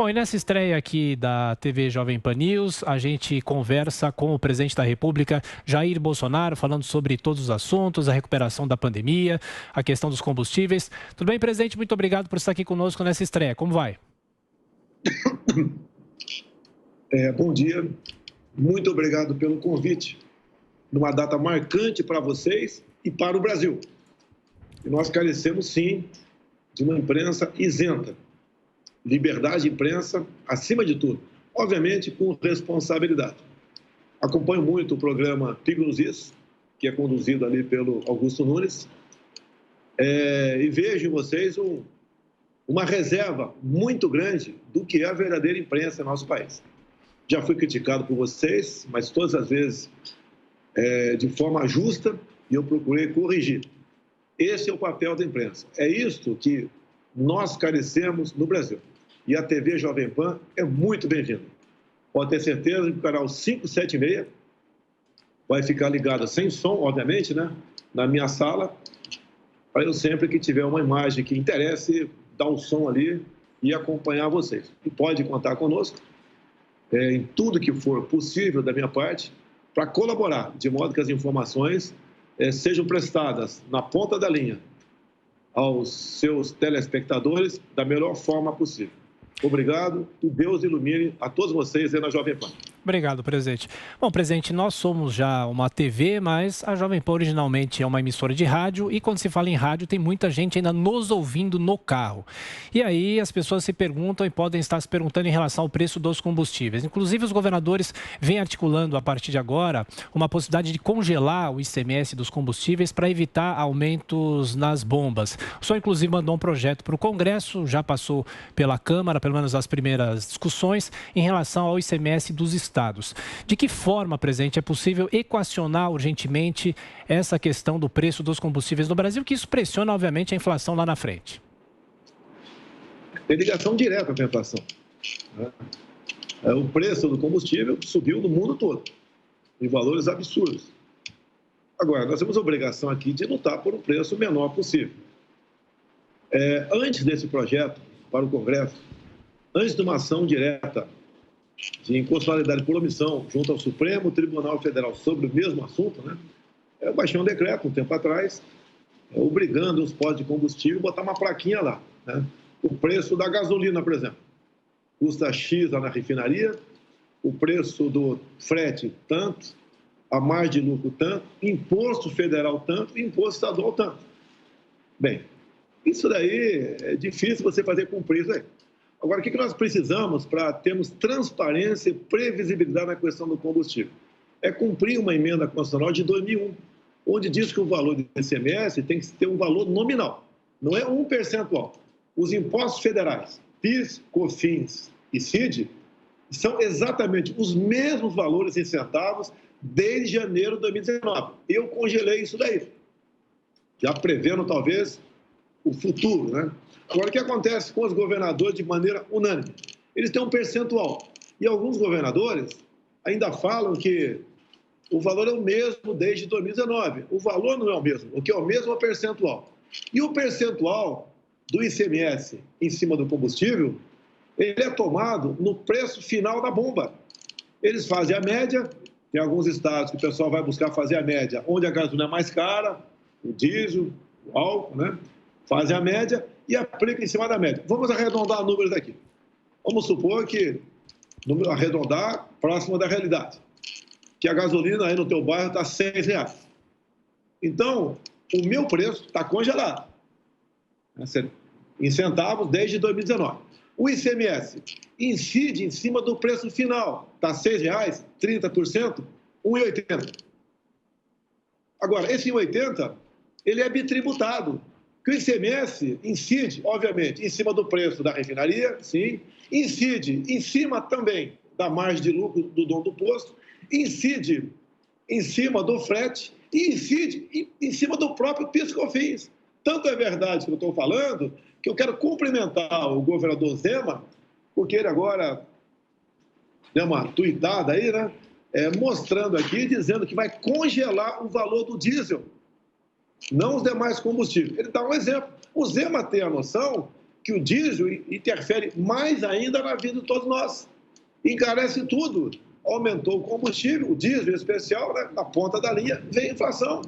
Bom, e nessa estreia aqui da TV Jovem Pan News, a gente conversa com o presidente da República, Jair Bolsonaro, falando sobre todos os assuntos, a recuperação da pandemia, a questão dos combustíveis. Tudo bem, presidente? Muito obrigado por estar aqui conosco nessa estreia. Como vai? Bom dia, muito obrigado pelo convite, numa data marcante para vocês e para o Brasil. E nós carecemos, sim, de uma imprensa isenta. Liberdade de imprensa acima de tudo, obviamente com responsabilidade. Acompanho muito o programa Pingo nos Is, que é conduzido ali pelo Augusto Nunes, e vejo em vocês uma reserva muito grande do que é a verdadeira imprensa no nosso país. Já fui criticado por vocês, mas todas as vezes de forma justa, e eu procurei corrigir. Esse é o papel da imprensa. É isto que nós carecemos no Brasil. E a TV Jovem Pan é muito bem-vinda. Pode ter certeza que o canal 576 vai ficar ligado sem som, obviamente, né? Na minha sala, para eu sempre que tiver uma imagem que interesse, dar o som ali e acompanhar vocês. E pode contar conosco em tudo que for possível da minha parte para colaborar, de modo que as informações sejam prestadas na ponta da linha aos seus telespectadores da melhor forma possível. Obrigado e Deus ilumine a todos vocês aí na Jovem Pan. Obrigado, presidente. Bom, presidente, nós somos já uma TV, mas a Jovem Pan originalmente é uma emissora de rádio e quando se fala em rádio tem muita gente ainda nos ouvindo no carro. E aí as pessoas se perguntam e podem estar se perguntando em relação ao preço dos combustíveis. Inclusive os governadores vêm articulando a partir de agora uma possibilidade de congelar o ICMS dos combustíveis para evitar aumentos nas bombas. O senhor inclusive mandou um projeto para o Congresso, já passou pela Câmara, pelo menos as primeiras discussões, em relação ao ICMS dos estados. De que forma, presidente, é possível equacionar urgentemente essa questão do preço dos combustíveis no Brasil, que isso pressiona, obviamente, a inflação lá na frente? Tem ligação direta com a inflação. O preço do combustível subiu no mundo todo, em valores absurdos. Agora, nós temos a obrigação aqui de lutar por um preço menor possível. Antes desse projeto para o Congresso, antes de uma ação direta de inconstitucionalidade por omissão junto ao Supremo Tribunal Federal sobre o mesmo assunto, né? Eu baixei um decreto um tempo atrás, obrigando os postos de combustível a botar uma plaquinha lá, né? O preço da gasolina, por exemplo, custa X lá na refinaria, o preço do frete tanto, a margem de lucro tanto, imposto federal tanto, imposto estadual tanto. Bem, isso daí é difícil você fazer cumprir isso aí. Agora, o que nós precisamos para termos transparência e previsibilidade na questão do combustível? É cumprir uma emenda constitucional de 2001, onde diz que o valor do ICMS tem que ter um valor nominal, não é 1%. Os impostos federais, PIS, COFINS e CID, são exatamente os mesmos valores em centavos desde janeiro de 2019. Eu congelei isso daí, já prevendo talvez o futuro, né? Agora, o que acontece com os governadores de maneira unânime? Eles têm um percentual. E alguns governadores ainda falam que o valor é o mesmo desde 2019. O valor não é o mesmo. O que é o mesmo é o percentual. E o percentual do ICMS em cima do combustível, ele é tomado no preço final da bomba. Eles fazem a média. Tem alguns estados que o pessoal vai buscar fazer a média, onde a gasolina é mais cara, o diesel, o álcool, né? Fazem a média e aplica em cima da média. Vamos arredondar números aqui. Vamos supor que, arredondar próximo da realidade, que a gasolina aí no teu bairro está R$6. Então, o meu preço está congelado, em centavos desde 2019. O ICMS incide em cima do preço final, está R$6, 30%, R$1,80. Agora, esse R$1,80, ele é bitributado. Que o ICMS incide, obviamente, em cima do preço da refinaria, sim, incide em cima também da margem de lucro do dono do posto, incide em cima do frete e incide em cima do próprio PIS/COFINS. Tanto é verdade que eu estou falando que eu quero cumprimentar o governador Zema, porque ele agora deu uma tuitada aí, né? Mostrando aqui, dizendo que vai congelar o valor do diesel, não os demais combustíveis. Ele dá um exemplo. O Zema tem a noção que o diesel interfere mais ainda na vida de todos nós. Encarece tudo. Aumentou o combustível, o diesel em especial, né? Na ponta da linha vem a inflação.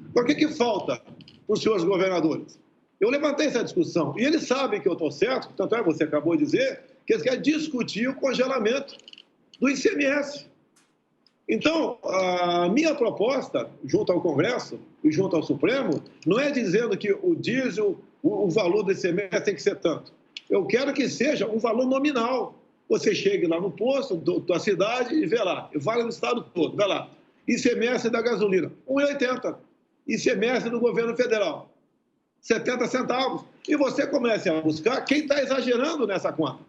Então, o que falta para os senhores governadores? Eu levantei essa discussão e eles sabem que eu estou certo, tanto é que você acabou de dizer, que eles querem discutir o congelamento do ICMS. Então, a minha proposta, junto ao Congresso e junto ao Supremo, não é dizendo que o diesel, o valor do ICMS tem que ser tanto. Eu quero que seja um valor nominal. Você chegue lá no posto da cidade e vê lá, vale no estado todo, vê lá. ICMS da gasolina, R$ 1,80. ICMS do governo federal, 70 centavos. E você começa a buscar quem está exagerando nessa conta.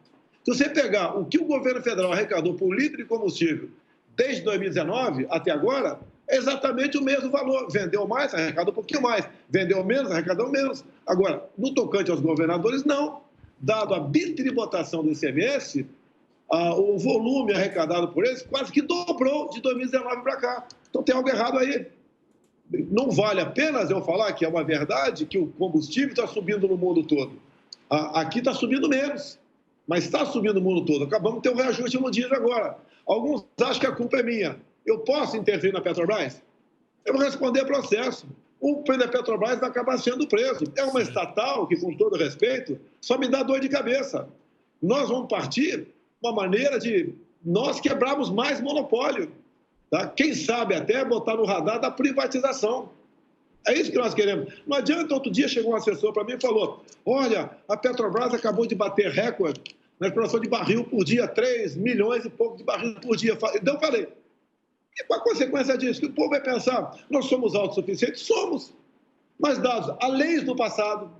Se você pegar o que o governo federal arrecadou por litro de combustível desde 2019 até agora, é exatamente o mesmo valor. Vendeu mais, arrecadou um pouquinho mais. Vendeu menos, arrecadou menos. Agora, no tocante aos governadores, não. Dado a bitributação do ICMS, o volume arrecadado por eles quase que dobrou de 2019 para cá. Então tem algo errado aí. Não vale apenas eu falar que é uma verdade que o combustível está subindo no mundo todo. Aqui está subindo menos, mas está subindo no mundo todo. Acabamos de ter um reajuste no diesel agora. Alguns acham que a culpa é minha. Eu posso intervir na Petrobras? Eu vou responder processo. O preço da Petrobras vai acabar sendo preso. É uma estatal que, com todo respeito, só me dá dor de cabeça. Nós vamos partir uma maneira de nós quebrarmos mais monopólio. Tá? Quem sabe até botar no radar da privatização. É isso que nós queremos. Não adianta, outro dia chegou um assessor para mim e falou, olha, a Petrobras acabou de bater recorde na exploração de barril por dia, 3 milhões e pouco de barril por dia. Então eu falei, e qual a consequência disso? Que o povo vai pensar, nós somos autossuficientes? Somos. Mas dados a leis do passado,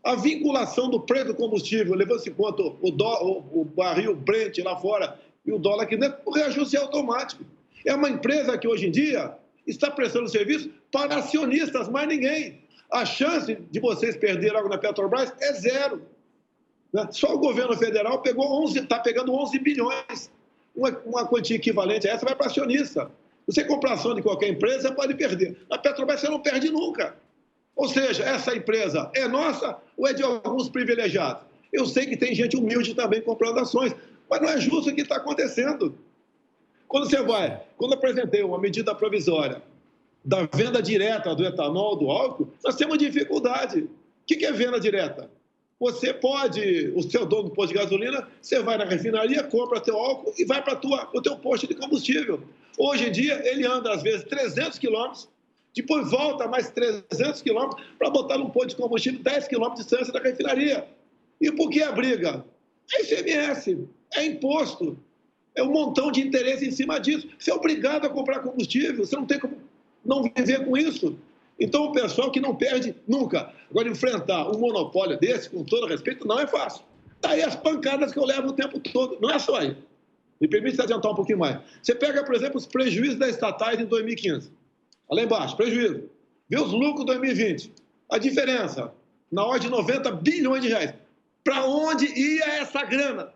a vinculação do preço do combustível, levando-se em conta o barril Brent lá fora e o dólar aqui dentro, o reajuste é automático. É uma empresa que hoje em dia está prestando serviço para acionistas, mais ninguém. A chance de vocês perderem algo na Petrobras é zero. Só o governo federal está pegando 11 bilhões. Uma quantia equivalente a essa vai para acionista. Você comprar ação de qualquer empresa, você pode perder. Na Petrobras você não perde nunca. Ou seja, essa empresa é nossa ou é de alguns privilegiados? Eu sei que tem gente humilde também comprando ações, mas não é justo o que está acontecendo. Quando eu apresentei uma medida provisória da venda direta do etanol, do álcool, nós temos dificuldade. O que é venda direta? Você pode, o seu dono do posto de gasolina, você vai na refinaria, compra teu álcool e vai para o teu posto de combustível. Hoje em dia, ele anda, às vezes, 300 quilômetros, depois volta mais 300 quilômetros para botar num posto de combustível 10 quilômetros de distância da refinaria. E por que a briga? É ICMS, é imposto, é um montão de interesse em cima disso. Você é obrigado a comprar combustível, você não tem como não viver com isso. Então, o pessoal que não perde nunca. Agora, enfrentar um monopólio desse, com todo respeito, não é fácil. Daí as pancadas que eu levo o tempo todo. Não é só aí. Me permite adiantar um pouquinho mais. Você pega, por exemplo, os prejuízos das estatais em 2015. Lá embaixo, prejuízo. Vê os lucros de 2020. A diferença, na ordem de 90 bilhões de reais. Para onde ia essa grana?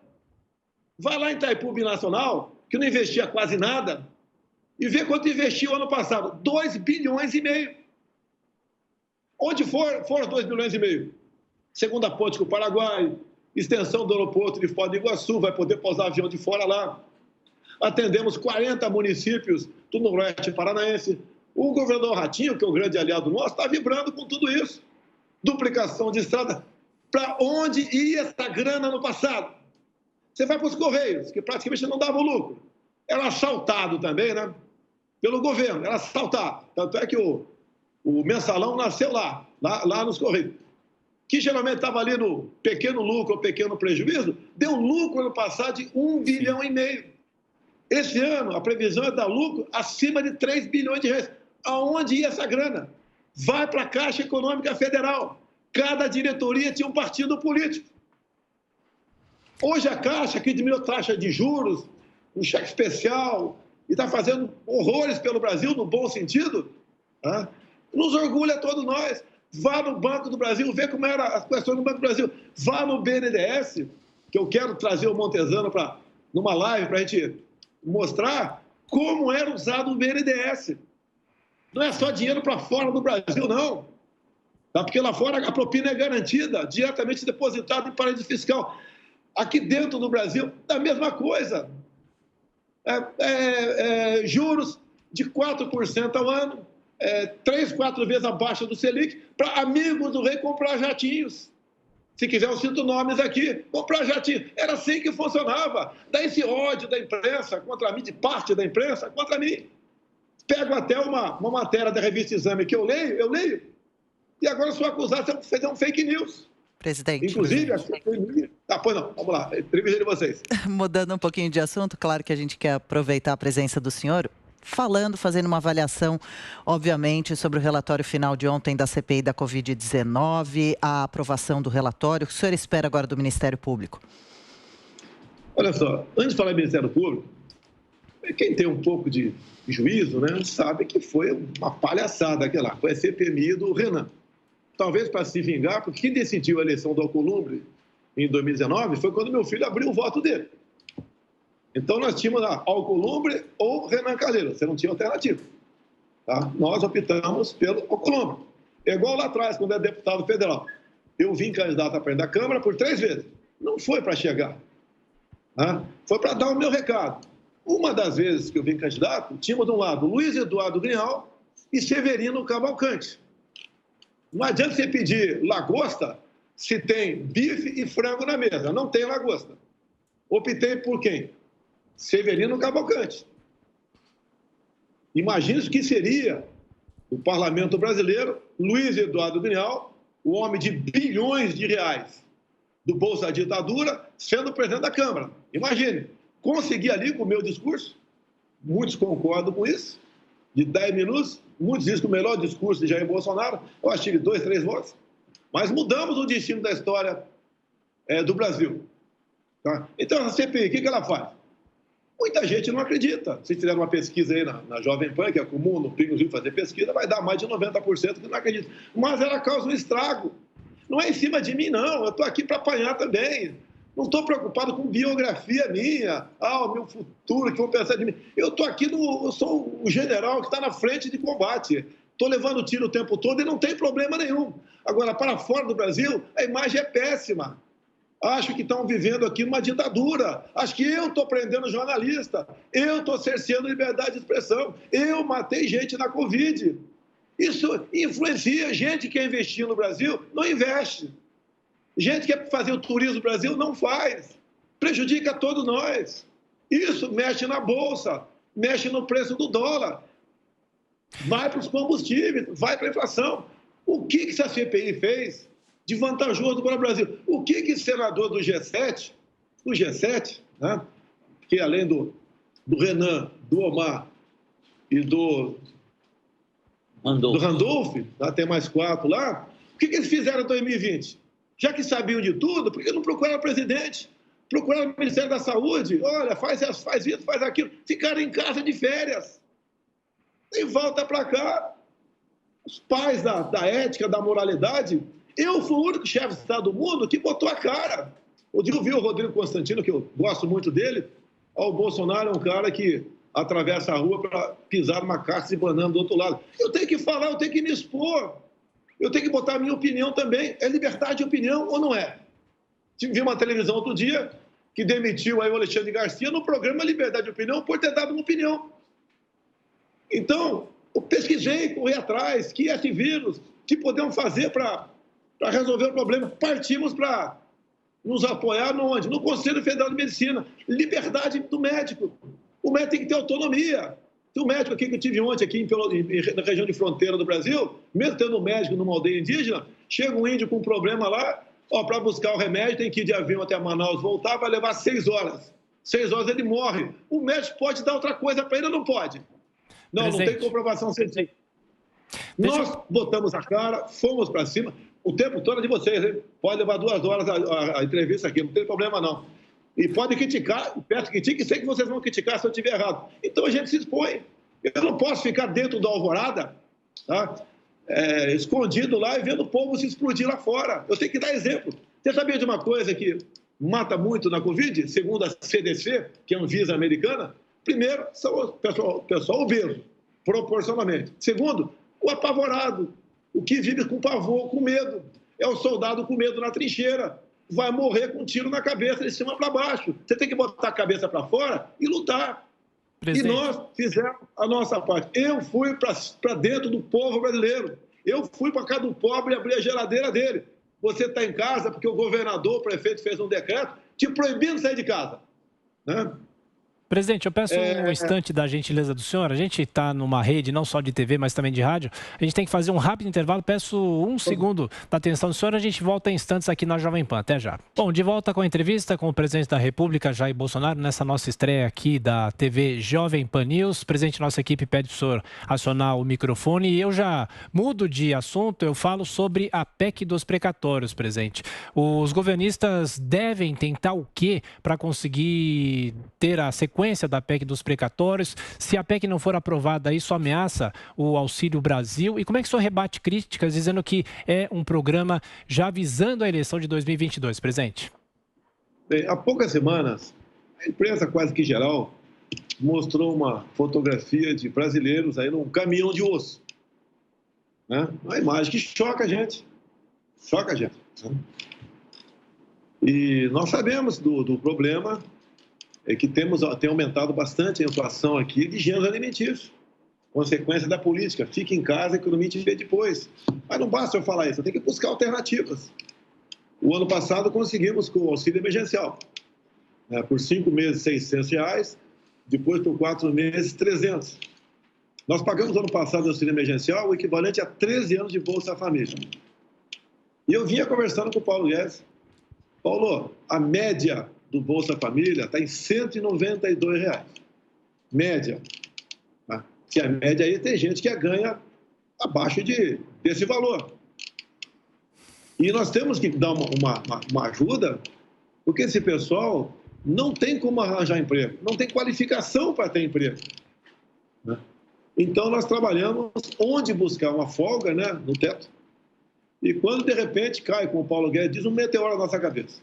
Vai lá em Itaipu Binacional, que não investia quase nada, e vê quanto investiu ano passado. 2 bilhões e meio. Onde foram 2 bilhões e meio? Segunda ponte com o Paraguai, extensão do aeroporto de Foz do Iguaçu, vai poder pousar avião de fora lá. Atendemos 40 municípios do Noroeste Paranaense. O governador Ratinho, que é o grande aliado nosso, está vibrando com tudo isso. Duplicação de estrada. Para onde ia essa grana no passado? Você vai para os Correios, que praticamente não davam lucro. Era assaltado também, né? Pelo governo, era assaltado. Tanto é que o mensalão nasceu lá nos Correios, que geralmente estava ali no pequeno lucro ou pequeno prejuízo, deu lucro ano passado de 1,5 bilhão. Esse ano, a previsão é dar lucro acima de 3 bilhões de reais. Aonde ia essa grana? Vai para a Caixa Econômica Federal. Cada diretoria tinha um partido político. Hoje a Caixa, que diminuiu a taxa de juros, um cheque especial, e está fazendo horrores pelo Brasil, no bom sentido, nos orgulha todos nós. Vá no Banco do Brasil, vê como eram as questões do Banco do Brasil. Vá no BNDES, que eu quero trazer o Montezano numa live para a gente mostrar como era usado o BNDES. Não é só dinheiro para fora do Brasil, não. Tá? Porque lá fora a propina é garantida, diretamente depositada em paraíso fiscal. Aqui dentro do Brasil, a mesma coisa. Juros de 4% ao ano, 3, 4 vezes abaixo do Selic, para amigos do rei comprar jatinhos. Se quiser, eu cito nomes aqui, comprar jatinho. Era assim que funcionava. Daí esse ódio da imprensa contra mim, de parte da imprensa contra mim. Pego até uma matéria da revista Exame que eu leio, e agora sou acusado de fazer um fake news. Presidente. Inclusive, pois não, vamos lá, entrevista de vocês. Mudando um pouquinho de assunto, claro que a gente quer aproveitar a presença do senhor, fazendo uma avaliação, obviamente, sobre o relatório final de ontem da CPI da Covid-19, a aprovação do relatório. O que o senhor espera agora do Ministério Público? Olha só, antes de falar do Ministério Público, quem tem um pouco de juízo, né, sabe que foi uma palhaçada aquela, foi a CPMI do Renan. Talvez para se vingar, porque quem decidiu a eleição do Alcolumbre em 2019 foi quando meu filho abriu o voto dele. Então, nós tínhamos lá Alcolumbre ou Renan Calheiros, você não tinha alternativa. Tá? Nós optamos pelo Alcolumbre. É igual lá atrás, quando é deputado federal. Eu vim candidato a presidente da Câmara por 3 vezes. Não foi para chegar. Tá? Foi para dar o meu recado. Uma das vezes que eu vim candidato, tínhamos de um lado Luiz Eduardo Grignal e Severino Cavalcante. Não adianta você pedir lagosta se tem bife e frango na mesa. Não tem lagosta. Optei por quem? Severino Cavalcante. Imagine o que seria o parlamento brasileiro, Luiz Eduardo Grignal, o homem de bilhões de reais do bolso da ditadura, sendo presidente da Câmara. Imagine, consegui ali com o meu discurso, muitos concordam com isso, de 10 minutos, muitos dizem que o melhor discurso de Jair Bolsonaro, eu acho que 2, 3 votos, mas mudamos o destino da história do Brasil. Tá? Então, a CPI, o que ela faz? Muita gente não acredita. Se fizer uma pesquisa aí na Jovem Pan, que é comum no Pingos Rio fazer pesquisa, vai dar mais de 90% que não acredita. Mas ela causa um estrago. Não é em cima de mim, não. Eu estou aqui para apanhar também. Não estou preocupado com biografia minha, o meu futuro, que vão pensar de mim. Eu estou aqui, eu sou o general que está na frente de combate. Estou levando tiro o tempo todo e não tem problema nenhum. Agora, para fora do Brasil, a imagem é péssima. Acho que estão vivendo aqui uma ditadura. Acho que eu estou prendendo jornalista. Eu estou cerceando liberdade de expressão. Eu matei gente na Covid. Isso influencia. Gente que quer investir no Brasil não investe. Gente que quer fazer o turismo no Brasil não faz. Prejudica todos nós. Isso mexe na bolsa, mexe no preço do dólar. Vai para os combustíveis, vai para a inflação. O que essa CPI fez de vantajoso para o Brasil? O que senador do G7, né, que além do Renan, do Omar e do Randolph, tá, tem mais 4 lá, o que eles fizeram em 2020? Já que sabiam de tudo, por que não procuraram o presidente? Procuraram o Ministério da Saúde? Olha, faz isso, faz aquilo. Ficaram em casa de férias. E volta para cá. Os pais da ética, da moralidade. Eu fui o único chefe de Estado do mundo que botou a cara. Eu vi o Rodrigo Constantino, que eu gosto muito dele. O Bolsonaro é um cara que atravessa a rua para pisar numa casca de banana do outro lado. Eu tenho que falar, eu tenho que me expor. Eu tenho que botar a minha opinião também. É liberdade de opinião ou não é? Vi uma televisão outro dia que demitiu aí o Alexandre Garcia no programa Liberdade de Opinião por ter dado uma opinião. Então, eu pesquisei, corri atrás, que antivírus, o que podemos fazer para resolver o problema. Partimos para nos apoiar onde? No Conselho Federal de Medicina. Liberdade do médico. O médico tem que ter autonomia. Tem um médico aqui que eu tive ontem, aqui na região de fronteira do Brasil, mesmo tendo um médico numa aldeia indígena, chega um índio com um problema lá, para buscar o remédio, tem que ir de avião até Manaus, voltar, vai levar 6 horas. 6 horas ele morre. O médico pode dar outra coisa para ele ou não pode? Não, Presente. Não tem comprovação científica. Nós botamos a cara, fomos para cima, o tempo todo é de vocês, hein? Pode levar 2 horas a entrevista aqui, não tem problema não. E pode criticar, peço que critique, sei que vocês vão criticar se eu estiver errado. Então a gente se expõe. Eu não posso ficar dentro da alvorada, tá? Escondido lá e vendo o povo se explodir lá fora. Eu tenho que dar exemplo. Você sabia de uma coisa que mata muito na Covid, segundo a CDC, que é a Anvisa americana? Primeiro, são o pessoal obeso, proporcionalmente. Segundo, o apavorado. O que vive com pavor, com medo. É o soldado com medo na trincheira. Vai morrer com um tiro na cabeça, de cima para baixo. Você tem que botar a cabeça para fora e lutar. Presidente. E nós fizemos a nossa parte. Eu fui para dentro do povo brasileiro. Eu fui para casa do pobre e abri a geladeira dele. Você está em casa porque o governador, o prefeito fez um decreto te proibindo de sair de casa. Né? Presidente, eu peço um instante da gentileza do senhor. A gente está numa rede não só de TV, mas também de rádio. A gente tem que fazer um rápido intervalo. Peço um segundo da atenção do senhor. A gente volta em instantes aqui na Jovem Pan. Até já. Bom, de volta com a entrevista com o presidente da República, Jair Bolsonaro, nessa nossa estreia aqui da TV Jovem Pan News. Presidente, nossa equipe pede para o senhor acionar o microfone. E eu já mudo de assunto. Eu falo sobre a PEC dos precatórios, presidente. Os governistas devem tentar o quê para conseguir ter a sequência da PEC dos precatórios? Se a PEC não for aprovada, isso ameaça o Auxílio Brasil? E como é que o senhor rebate críticas dizendo que é um programa já visando a eleição de 2022, presidente? Bem, há poucas semanas, a imprensa quase que geral mostrou uma fotografia de brasileiros aí num caminhão de osso. Né? Uma imagem que choca a gente. Choca a gente. Né? E nós sabemos do problema que tem aumentado bastante a inflação aqui de gêneros alimentícios. Consequência da política. Fique em casa, a economia te vê depois. Mas não basta eu falar isso, eu tenho que buscar alternativas. O ano passado conseguimos com o auxílio emergencial. Né, por 5 meses, R$600, depois por 4 meses, 300. Nós pagamos ano passado o auxílio emergencial o equivalente a 13 anos de Bolsa Família. E eu vinha conversando com o Paulo Guedes. Paulo, a média do Bolsa Família está em R$192. Média. Tá? Que a média aí tem gente que ganha abaixo desse valor. E nós temos que dar uma ajuda, porque esse pessoal não tem como arranjar emprego, não tem qualificação para ter emprego. Né? Então, nós trabalhamos onde buscar uma folga, né, no teto. E quando, de repente, cai, como o Paulo Guedes diz, um meteoro na nossa cabeça.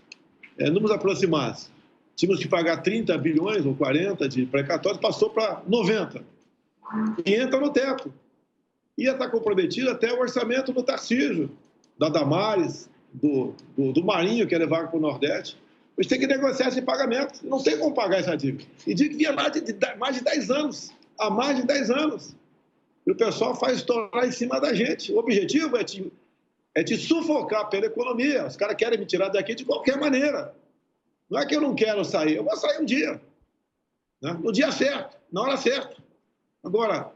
Números aproximados. Tínhamos que pagar 30 bilhões ou 40 de precatórios, passou para 90. E entra no teto. Ia estar comprometido até o orçamento do Tarcísio, da Damares, do Marinho, que ia levar para o Nordeste. Mas tem que negociar esse pagamento. Não tem como pagar essa dívida. E digo que vinha mais de 10 anos. Há mais de 10 anos. E o pessoal faz estourar em cima da gente. O objetivo é te sufocar pela economia. Os caras querem me tirar daqui de qualquer maneira. Não é que eu não quero sair, eu vou sair um dia. Né? No dia certo, na hora certa. Agora,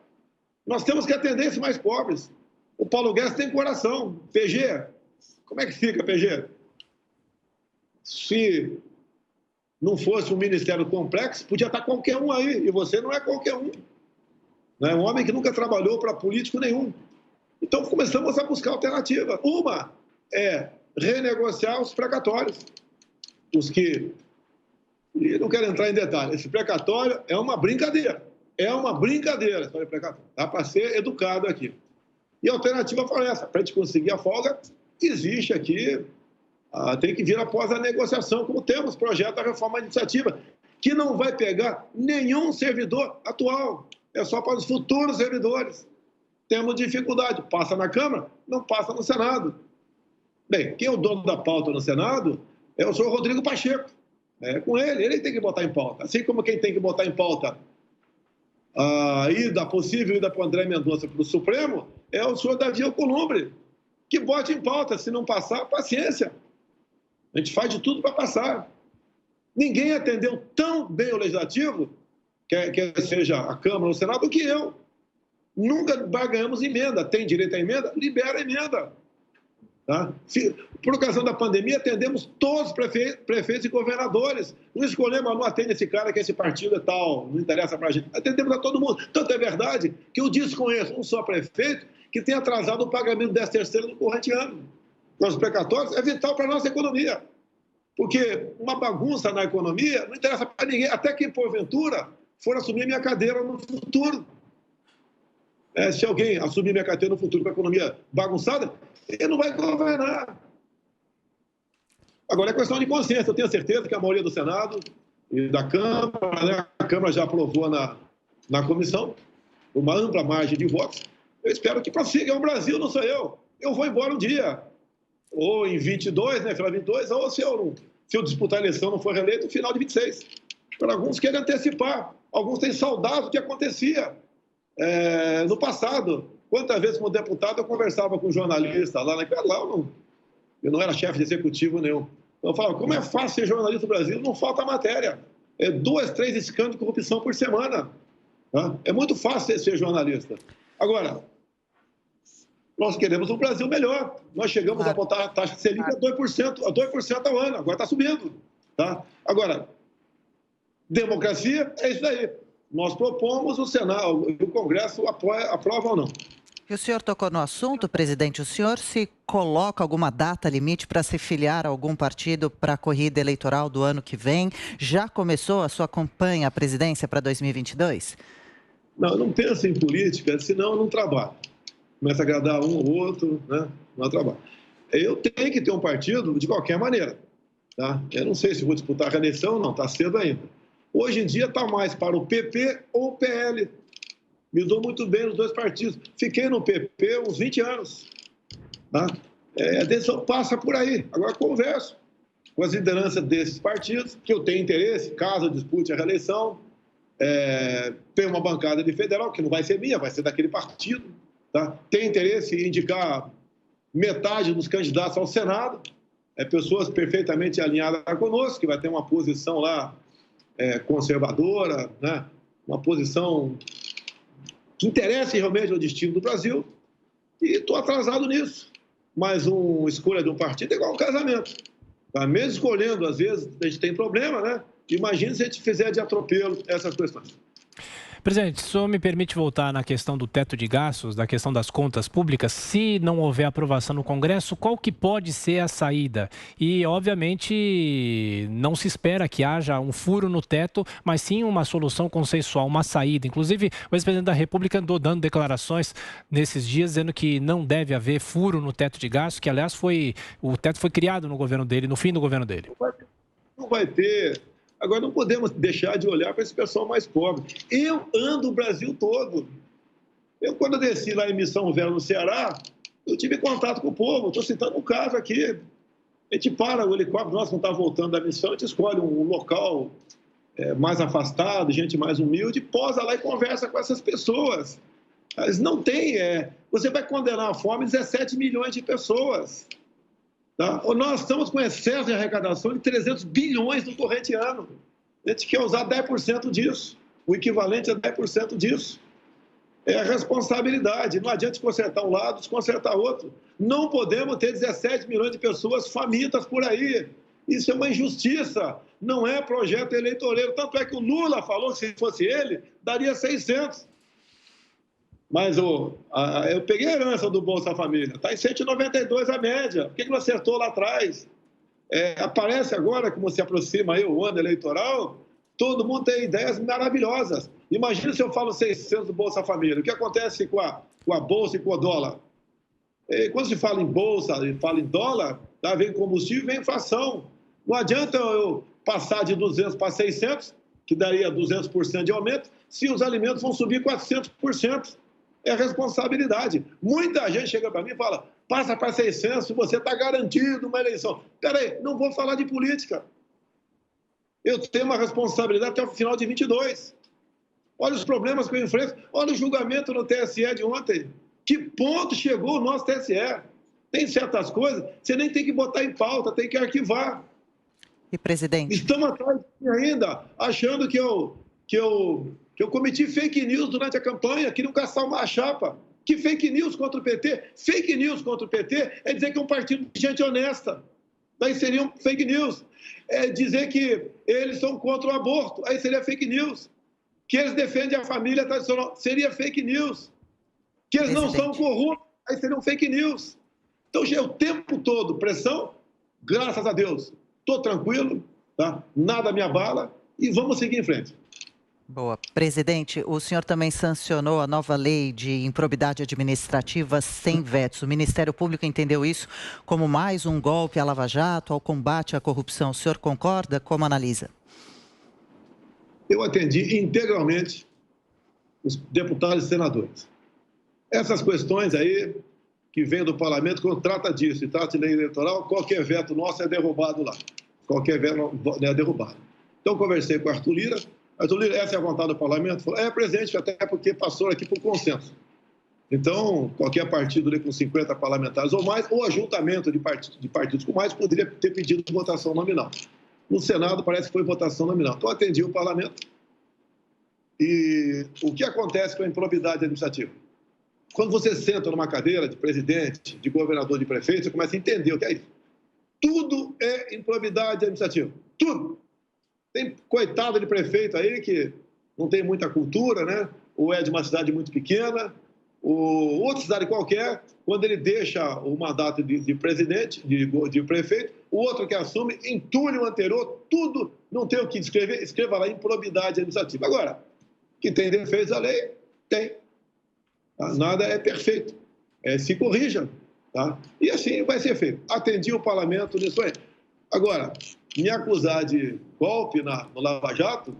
nós temos que atender esses mais pobres. O Paulo Guedes tem coração. PG, como é que fica, PG? Se não fosse um ministério complexo, podia estar qualquer um aí. E você não é qualquer um. É um homem que nunca trabalhou para político nenhum. Então, começamos a buscar alternativa. Uma é renegociar os precatórios. E não quero entrar em detalhes. Esse precatório é uma brincadeira. É uma brincadeira. Dá para ser educado aqui. E a alternativa foi essa. Para a gente conseguir a folga, existe aqui, tem que vir após a negociação, como temos projeto da reforma administrativa, que não vai pegar nenhum servidor atual. É só para os futuros servidores. Temos dificuldade. Passa na Câmara, não passa no Senado. Bem, quem é o dono da pauta no Senado é o senhor Rodrigo Pacheco. É com ele tem que botar em pauta. Assim como quem tem que botar em pauta a possível ida para o André Mendonça para o Supremo é o senhor Davi Alcolumbre, que bote em pauta. Se não passar, paciência. A gente faz de tudo para passar. Ninguém atendeu tão bem o Legislativo, quer seja a Câmara ou o Senado, do que eu. Nunca ganhamos emenda. Tem direito à emenda? Libera a emenda. Tá? Por ocasião da pandemia, atendemos todos os prefeitos e governadores. Não escolhemos, não atende esse cara que esse partido é tal, não interessa para a gente. Atendemos a todo mundo. Tanto é verdade que eu desconheço um só prefeito que tenha atrasado o pagamento do 13º do corrente ano. Os precatórios é vital para a nossa economia. Porque uma bagunça na economia não interessa para ninguém, até que, porventura, for assumir minha cadeira no futuro. Se alguém assumir minha cadeira no futuro com a economia bagunçada, ele não vai governar. Agora, é questão de consciência. Eu tenho certeza que a maioria do Senado e da Câmara, né, a Câmara já aprovou na comissão, uma ampla margem de votos. Eu espero que prossiga. É o Brasil, não sou eu. eu vou embora um dia. Ou em 22, né, final de 22, ou se eu disputar a eleição não for reeleito, no final de 26. Para alguns querem antecipar. Alguns têm saudade do que acontecia no passado. Quantas vezes, como deputado, eu conversava com um jornalista lá eu não era chefe de executivo nenhum. Eu falava, como é fácil ser jornalista no Brasil? Não falta matéria. 2, 3 escândalos de corrupção por semana. Tá? É muito fácil ser jornalista. Agora, nós queremos um Brasil melhor. Nós chegamos a botar a taxa de Selic a 2% ao ano. Agora está subindo. Tá? Agora, democracia é isso daí. Nós propomos, o Senado, o Congresso aprova ou não. E o senhor tocou no assunto, presidente. O senhor se coloca alguma data limite para se filiar a algum partido para a corrida eleitoral do ano que vem? Já começou a sua campanha à presidência para 2022? Não penso em política, senão eu não trabalho. Começa a agradar um ou outro, né? Não trabalho. Eu tenho que ter um partido de qualquer maneira. Tá? Eu não sei se vou disputar a reeleição ou não, está cedo ainda. Hoje em dia está mais para o PP ou o PL. Me dou muito bem nos 2 partidos. Fiquei no PP uns 20 anos. Tá? A decisão passa por aí. Agora converso com as lideranças desses partidos, que eu tenho interesse, caso eu dispute a reeleição. Tem uma bancada de federal, que não vai ser minha, vai ser daquele partido. Tá? Tem interesse em indicar metade dos candidatos ao Senado. Pessoas perfeitamente alinhadas conosco, que vai ter uma posição lá conservadora, né? Uma posição que interessa realmente o destino do Brasil, e estou atrasado nisso. Mas uma escolha de um partido é igual um casamento. Tá? Mesmo escolhendo, às vezes, a gente tem problema, né? Imagina se a gente fizer de atropelo essas questões. Presidente, o senhor me permite voltar na questão do teto de gastos, da questão das contas públicas? Se não houver aprovação no Congresso, qual que pode ser a saída? E, obviamente, não se espera que haja um furo no teto, mas sim uma solução consensual, uma saída. Inclusive, o ex-presidente da República andou dando declarações nesses dias, dizendo que não deve haver furo no teto de gastos, que, aliás, o teto foi criado no governo dele, no fim do governo dele. Não vai ter... Agora, não podemos deixar de olhar para esse pessoal mais pobre. Eu ando o Brasil todo. Quando eu desci lá em Missão Velha, no Ceará, eu tive contato com o povo. Estou citando um caso aqui. A gente para o helicóptero, nós não está voltando da missão, a gente escolhe um local mais afastado, gente mais humilde, posa lá e conversa com essas pessoas. Eles não têm... Você vai condenar a fome 17 milhões de pessoas. Tá? Nós estamos com excesso de arrecadação de 300 bilhões no corrente ano. A gente quer usar 10% disso, o equivalente a 10% disso. É a responsabilidade. Não adianta consertar um lado, desconsertar outro. Não podemos ter 17 milhões de pessoas famintas por aí. Isso é uma injustiça. Não é projeto eleitoreiro. Tanto é que o Lula falou que se fosse ele, daria 600. Mas eu peguei a herança do Bolsa Família, está em 192 a média. Por que não acertou lá atrás? Aparece agora, como se aproxima aí o ano eleitoral, todo mundo tem ideias maravilhosas. Imagina se eu falo 600 do Bolsa Família. O que acontece com a Bolsa e com o dólar? Quando se fala em Bolsa e fala em dólar, tá? Vem combustível e vem inflação. Não adianta eu passar de 200 para 600, que daria 200% de aumento, se os alimentos vão subir 400%. É responsabilidade. Muita gente chega para mim e fala, passa para 600, você está garantido uma eleição. Espera aí, não vou falar de política. Eu tenho uma responsabilidade até o final de 22. Olha os problemas que eu enfrento. Olha o julgamento no TSE de ontem. Que ponto chegou o nosso TSE? Tem certas coisas, você nem tem que botar em pauta, tem que arquivar. E, presidente? Estamos atrás ainda, achando que eu cometi fake news durante a campanha, queriam caçar uma chapa. Que fake news contra o PT? Fake news contra o PT é dizer que é um partido de gente honesta. Daí seria um fake news. É dizer que eles são contra o aborto. Aí seria fake news. Que eles defendem a família tradicional. Seria fake news. Que eles não são corruptos. Aí seria um fake news. Então, o tempo todo, pressão, graças a Deus, estou tranquilo, tá? Nada me abala e vamos seguir em frente. Boa. Presidente, o senhor também sancionou a nova lei de improbidade administrativa sem vetos. O Ministério Público entendeu isso como mais um golpe à Lava Jato, ao combate à corrupção. O senhor concorda? Como analisa? Eu atendi integralmente os deputados e senadores. Essas questões aí que vem do parlamento, quando trata disso e trata de lei eleitoral, qualquer veto nosso é derrubado lá. Qualquer veto é derrubado. Então, conversei com o Arthur Lira. Arthur Lira, essa é a vontade do parlamento? Falou, presidente, até porque passou aqui por consenso. Então, qualquer partido ali com 50 parlamentares ou mais, ou ajuntamento de partidos com mais, poderia ter pedido votação nominal. No Senado, parece que foi votação nominal. Então, atendi o parlamento. E o que acontece com a improbidade administrativa? Quando você senta numa cadeira de presidente, de governador, de prefeito, você começa a entender o que é isso. Tudo é improbidade administrativa. Tudo. Tem coitado de prefeito aí que não tem muita cultura, né? Ou é de uma cidade muito pequena, ou outra cidade qualquer, quando ele deixa o mandato de presidente, de prefeito, o outro que assume, entulha o anterior, tudo, não tem o que escrever, escreva lá improbidade administrativa. Agora, que tem defeitos da lei, tem. Tá? Nada é perfeito. Se corrija. Tá? E assim vai ser feito. Atendi o parlamento nisso aí. Agora, me acusar de golpe no Lava Jato,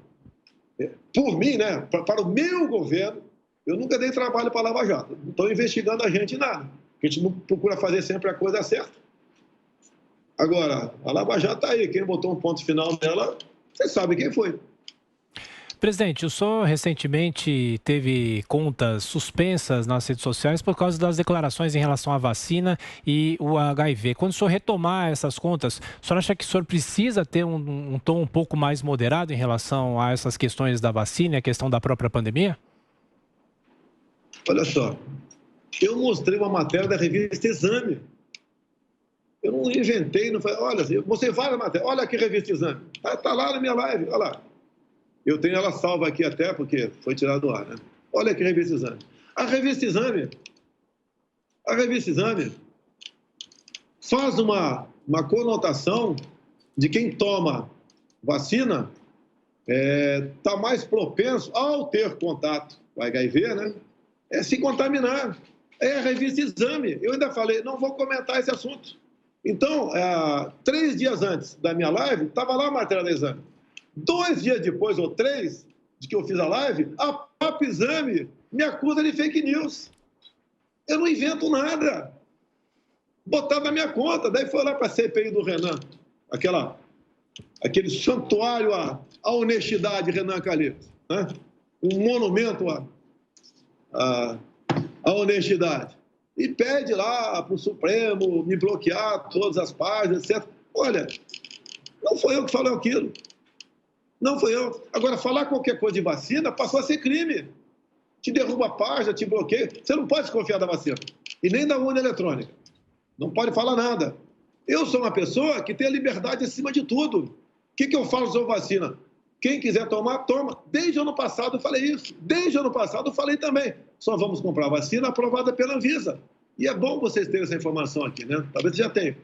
por mim, né, para o meu governo, eu nunca dei trabalho para a Lava Jato. Não estou investigando a gente em nada. A gente não procura fazer sempre a coisa certa. Agora, a Lava Jato está aí. Quem botou um ponto final nela, você sabe quem foi. Presidente, o senhor recentemente teve contas suspensas nas redes sociais por causa das declarações em relação à vacina e o HIV. Quando o senhor retomar essas contas, o senhor acha que o senhor precisa ter um tom um pouco mais moderado em relação a essas questões da vacina e a questão da própria pandemia? Olha só, eu mostrei uma matéria da revista Exame. Eu não inventei, não falei, olha, eu mostrei várias matérias. Olha aqui a revista Exame. Está lá na minha live, olha lá. Eu tenho ela salva aqui até, porque foi tirada do ar, né? Olha aqui a revista Exame. A revista Exame faz uma conotação de quem toma vacina está mais propenso ao ter contato com HIV, né? Se contaminar. É a revista Exame. Eu ainda falei, não vou comentar esse assunto. Então, 3 dias antes da minha live, estava lá a matéria da Exame. 2 dias depois, ou 3, de que eu fiz a live, a própria Exame me acusa de fake news. Eu não invento nada. Botaram na minha conta. Daí foi lá para a CPI do Renan. Aquele santuário à honestidade, Renan Calheiros. Né? Um monumento à honestidade. E pede lá para o Supremo me bloquear todas as páginas, etc. Olha, não foi eu que falei aquilo. Não foi eu. Agora, falar qualquer coisa de vacina passou a ser crime. Te derruba a página, te bloqueia. Você não pode desconfiar da vacina. E nem da urna eletrônica. Não pode falar nada. Eu sou uma pessoa que tem a liberdade acima de tudo. O que eu falo sobre vacina? Quem quiser tomar, toma. Desde o ano passado eu falei isso. Desde o ano passado eu falei também. Só vamos comprar vacina aprovada pela Anvisa. E é bom vocês terem essa informação aqui, né? Talvez já tenham.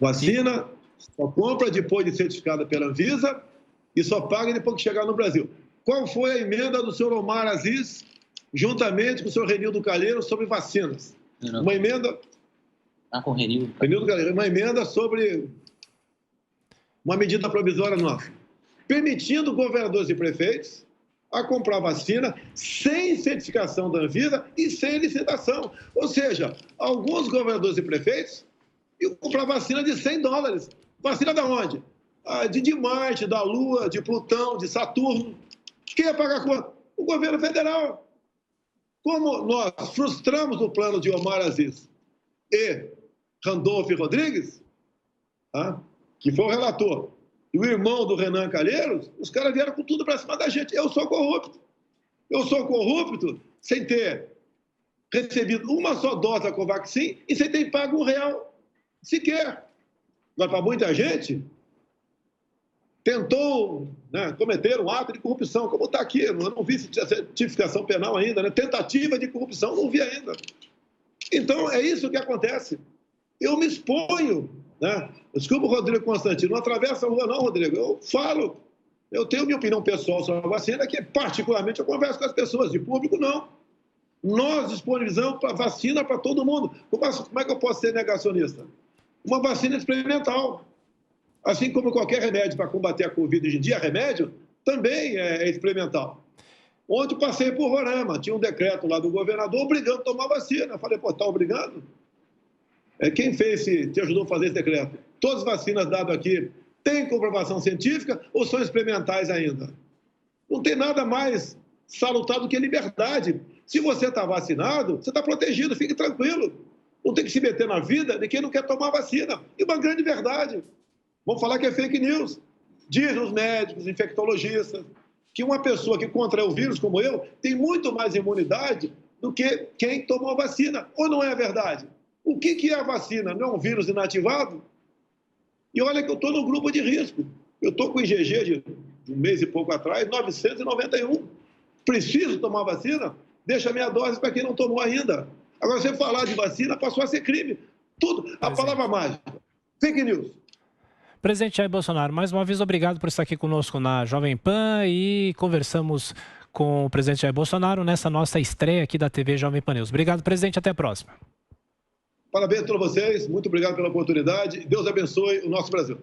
Vacina só compra depois de certificada pela Anvisa e só paga depois que chegar no Brasil. Qual foi a emenda do senhor Omar Aziz, juntamente com o senhor Renildo Calheiros, sobre vacinas? Não. Uma emenda... com o Renildo Calheiros. Uma emenda sobre uma medida provisória nossa, permitindo governadores e prefeitos a comprar vacina sem certificação da Anvisa e sem licitação. Ou seja, alguns governadores e prefeitos iam comprar vacina de $100. Vacina da onde? De Marte, da Lua, de Plutão, de Saturno. Quem ia pagar a conta? O governo federal. Como nós frustramos o plano de Omar Aziz e Randolph Rodrigues, que foi o relator, e o irmão do Renan Calheiros, os caras vieram com tudo para cima da gente. Eu sou corrupto. Eu sou corrupto sem ter recebido uma só dose da Covaxin e sem ter pago R$1 sequer. Mas para muita gente, tentou cometer um ato de corrupção, como está aqui. Eu não vi tipificação penal ainda, né? Tentativa de corrupção, não vi ainda. Então, é isso que acontece. Eu me exponho, né? Desculpa, Rodrigo Constantino, não atravessa a rua não, Rodrigo. Eu falo, eu tenho minha opinião pessoal sobre a vacina, que particularmente eu converso com as pessoas, de público não. Nós disponibilizamos vacina para todo mundo. Como é que eu posso ser negacionista? Uma vacina experimental. Assim como qualquer remédio para combater a Covid hoje em dia, remédio também é experimental. Ontem passei por Roraima, tinha um decreto lá do governador obrigando a tomar vacina. Eu falei, pô, está obrigando? Quem te ajudou a fazer esse decreto? Todas as vacinas dadas aqui têm comprovação científica ou são experimentais ainda? Não tem nada mais salutar do que liberdade. Se você está vacinado, você está protegido, fique tranquilo. Não tem que se meter na vida de quem não quer tomar vacina. E uma grande verdade. Vamos falar que é fake news. Dizem os médicos, infectologistas, que uma pessoa que contraiu o vírus como eu tem muito mais imunidade do que quem tomou a vacina. Ou não é verdade? O que é a vacina? Não é um vírus inativado? E olha que eu estou no grupo de risco. Eu estou com IgG de um mês e pouco atrás, 991. Preciso tomar vacina? Deixa a minha dose para quem não tomou ainda. Agora, você falar de vacina passou a ser crime. Tudo. A palavra mágica. Fake news. Presidente Jair Bolsonaro, mais uma vez obrigado por estar aqui conosco na Jovem Pan e conversamos com o presidente Jair Bolsonaro nessa nossa estreia aqui da TV Jovem Pan News. Obrigado, presidente. Até a próxima. Parabéns a todos vocês. Muito obrigado pela oportunidade. Deus abençoe o nosso Brasil.